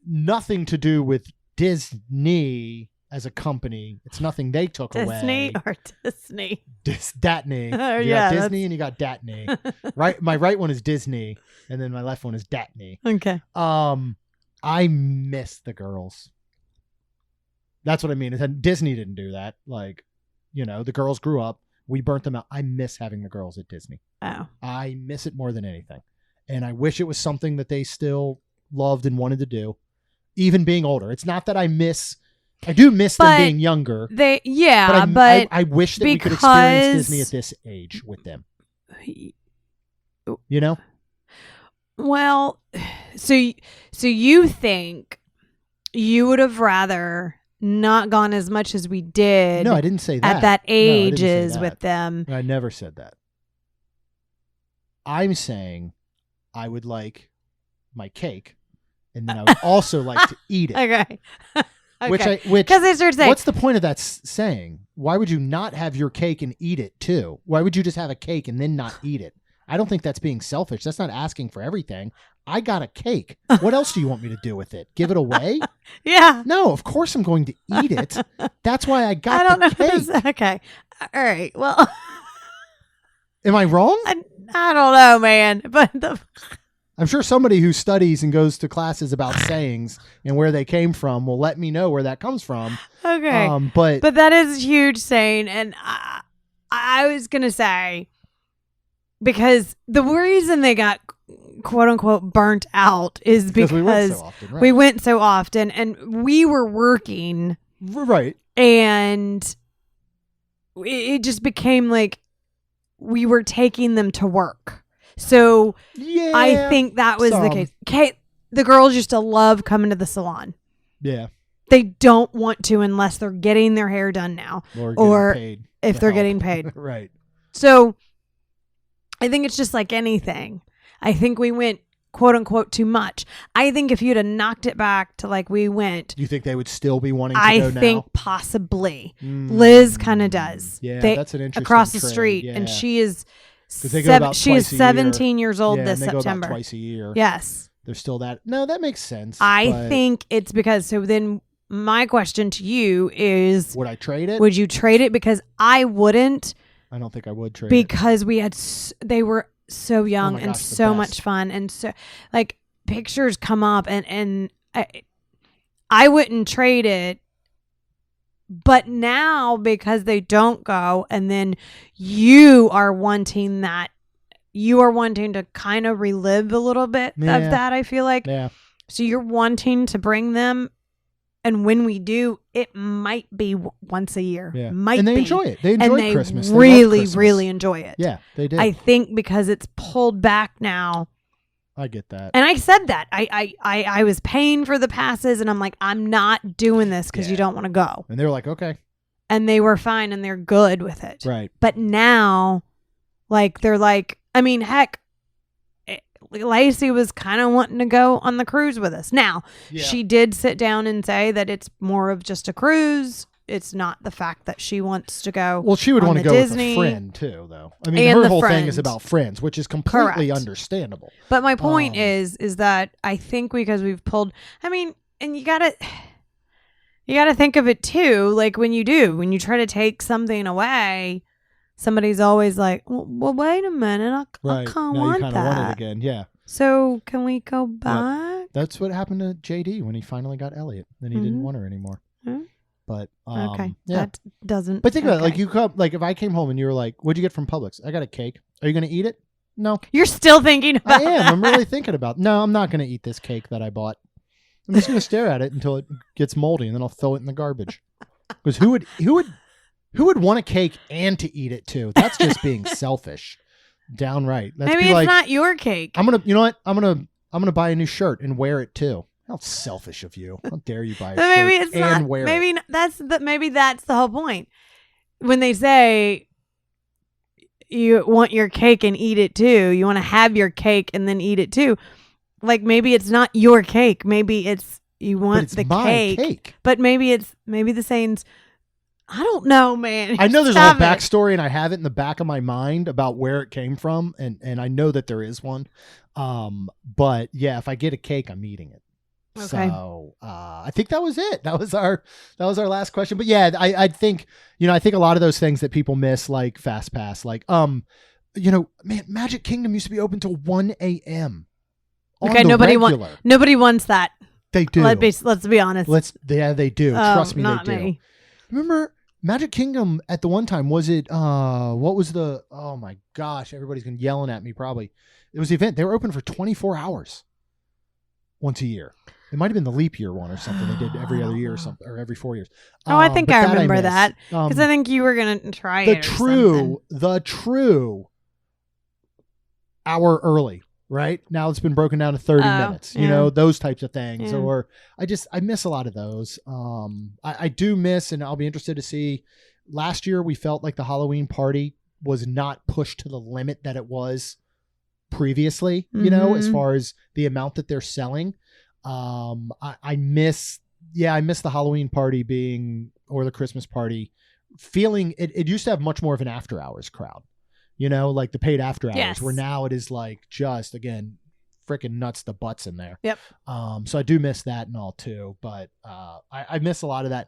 Nothing to do with Disney as a company. It's nothing they took Disney away. or Disney? Datney. Oh, You yeah, got Disney and you got Datney. Right. My right one is Disney and then my left one is Datney. Okay. I miss the girls. That's what I mean. Disney didn't do that. Like, the girls grew up. We burnt them out. I miss having the girls at Disney. Oh. I miss it more than anything. And I wish it was something that they still loved and wanted to do, even being older. It's not that I do miss them being younger. But I wish that we could experience Disney at this age with them. Well, so you think you would have rather not gone as much as we did? No, I didn't say that. At that No, I didn't age say is that. with them. I never said that. I'm saying I would like my cake, and then I would also like to eat it. Okay. Which because they start saying, what's the point of that saying? Why would you not have your cake and eat it too? Why would you just have a cake and then not eat it? I don't think that's being selfish. That's not asking for everything. I got a cake. What else do you want me to do with it? Give it away? yeah. No, of course I'm going to eat it. That's why I got I don't the know. cake. Okay. All right. Well, Am I wrong? I don't know, man. But I'm sure somebody who studies and goes to classes about sayings and where they came from will let me know where that comes from. okay. But that is a huge saying. And I was going to say, because the reason they got quote unquote burnt out is because we went so often, right? we went so often and we were working. Right. And it just became like we were taking them to work. So Yeah. I think that was the case. Kate, the girls used to love coming to the salon. Yeah. They don't want to unless they're getting their hair done now or paid if they're getting paid. Right. So I think it's just like anything. I think we went quote unquote too much. I think if you'd have knocked it back to like we went. You think they would still be wanting to go now? I think possibly. Liz kind of does. Yeah, that's an interesting across the trade. street. Yeah. And she is she is 17 years old this and they September. Go about twice a year. Yes. There's still that. No, that makes sense. I think it's because, so then my question to you is. Would I trade it? Would you trade it? Because I wouldn't. I don't think I would trade because we had, they were so young and so best. much fun. And so like pictures come up and I wouldn't trade it. But now because they don't go and then you are wanting to kind of relive a little bit of that, I feel like. Yeah. So you're wanting to bring them. And when we do, it might be once a year. Yeah. Might and they be. enjoy it. They enjoy Christmas. They really enjoy it. Yeah, they do. I think because it's pulled back now. I get that. And I said that. I was paying for the passes and I'm like, I'm not doing this because you don't want to go. And they were like, okay. And they were fine and they're good with it. Right. But now, like, they're like, I mean, heck, Lacey was kind of wanting to go on the cruise with us. Now, she did sit down and say that it's more of just a cruise. It's not the fact that she wants to go. Well, she would want to go Disney. with a friend too, though. I mean, her whole thing is about friends, which is completely understandable. But my point is that I think because we've pulled, I mean, and you gotta think of it too. Like when you try to take something away, somebody's always like, well, wait a minute. I kind of want that. Want it again. Yeah. So can we go back? That's what happened to JD when he finally got Elliot. Then he didn't want her anymore. Mm-hmm. But okay, yeah. That doesn't. But think about it. Like you come, like if I came home and you were like, "What'd you get from Publix?" I got a cake. Are you going to eat it? No. You're still thinking about. I am. I'm really thinking about. No, I'm not going to eat this cake that I bought. I'm just going to stare at it until it gets moldy, and then I'll throw it in the garbage. Because who would want a cake and to eat it too? That's just being selfish, downright. Maybe it's not your cake. You know what? I'm gonna buy a new shirt and wear it too. How selfish of you! How dare you buy a shirt and wear it? Maybe that's the whole point. When they say you want your cake and eat it too, you want to have your cake and then eat it too. Like maybe it's not your cake. Maybe it's you want the cake. But maybe the saying's. I don't know, man. I know there's a whole backstory, and I have it in the back of my mind about where it came from, and I know that there is one. But yeah, if I get a cake, I'm eating it. Okay. So I think that was it. That was our last question. But yeah, I think I think a lot of those things that people miss, like Fast Pass, like man, Magic Kingdom used to be open till 1 a.m. Okay, nobody wants that. They do. Let's be honest. They do. Trust me, not they do. Me. Remember Magic Kingdom at the one time, was it what was the, oh my gosh, everybody's been yelling at me probably. It was the event. They were open for 24 hours once a year. It might have been the leap year one or something. They did every other year or something, or every 4 years. I think I remember that because I think you were going to try it. The true hour early, right? Now it's been broken down to 30 minutes, those types of things. Yeah. Or I miss a lot of those. I do miss, and I'll be interested to see. Last year, we felt like the Halloween party was not pushed to the limit that it was previously, as far as the amount that they're selling. I miss the Halloween party or the Christmas party feeling it used to have much more of an after hours crowd, like the paid after hours, where now it is like just, again, freaking nuts to butts in there. Yep. So I do miss that and all too, but, I miss a lot of that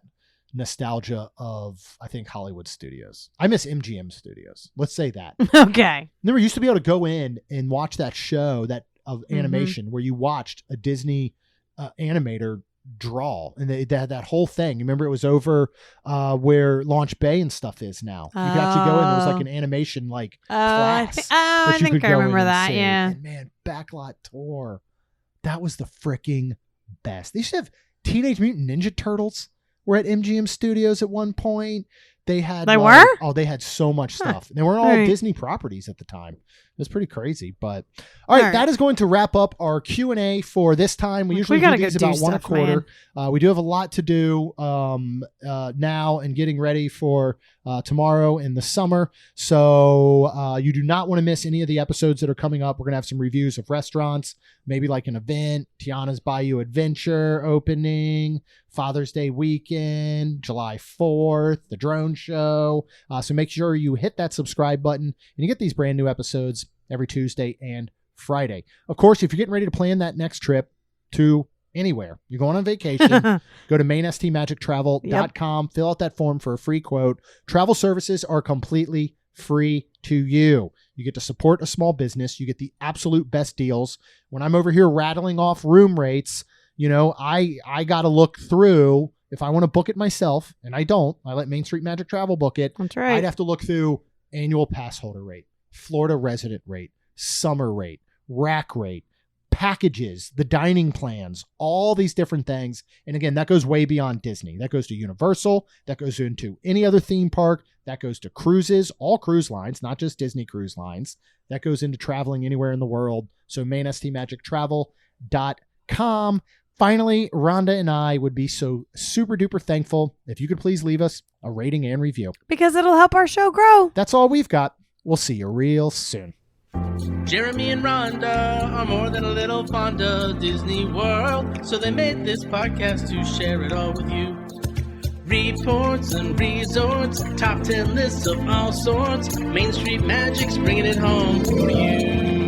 nostalgia of, I think, Hollywood studios. I miss MGM studios. Let's say that. Okay. Never used to be able to go in and watch that show of animation where you watched a Disney animator draw, and they had that whole thing. You remember it was over where Launch Bay and stuff is now. You could actually go in. There was like an animation class. I think I remember that. Yeah. And man, Backlot Tour, that was the freaking best. They used to have Teenage Mutant Ninja Turtles were at MGM Studios at one point. They had were? Oh, they had so much stuff. They weren't all Disney properties at the time. It's pretty crazy. But all right, that is going to wrap up our Q&A for this time. We usually do these about one a quarter. We do have a lot to do now and getting ready for tomorrow in the summer. So you do not want to miss any of the episodes that are coming up. We're going to have some reviews of restaurants, maybe like an event, Tiana's Bayou Adventure opening, Father's Day weekend, July 4th, the drone show. So make sure you hit that subscribe button and you get these brand new episodes every Tuesday and Friday. Of course, if you're getting ready to plan that next trip to anywhere, you're going on vacation, go to mainstmagictravel.com, fill out that form for a free quote. Travel services are completely free to you. You get to support a small business. You get the absolute best deals. When I'm over here rattling off room rates, you know, I got to look through. If I want to book it myself, and I don't, I let Main Street Magic Travel book it. That's right. I'd have to look through annual pass holder rate, Florida resident rate, summer rate, rack rate, packages, the dining plans, all these different things. And again, that goes way beyond Disney. That goes to Universal. That goes into any other theme park. That goes to cruises, all cruise lines, not just Disney cruise lines. That goes into traveling anywhere in the world. So mainstmagictravel.com. Finally, Rhonda and I would be so super duper thankful if you could please leave us a rating and review. Because it'll help our show grow. That's all we've got. We'll see you real soon. Jeremy and Rhonda are more than a little fond of Disney World, so they made this podcast to share it all with you. Reports and resorts, top 10 lists of all sorts, Main Street Magic's bringing it home for you.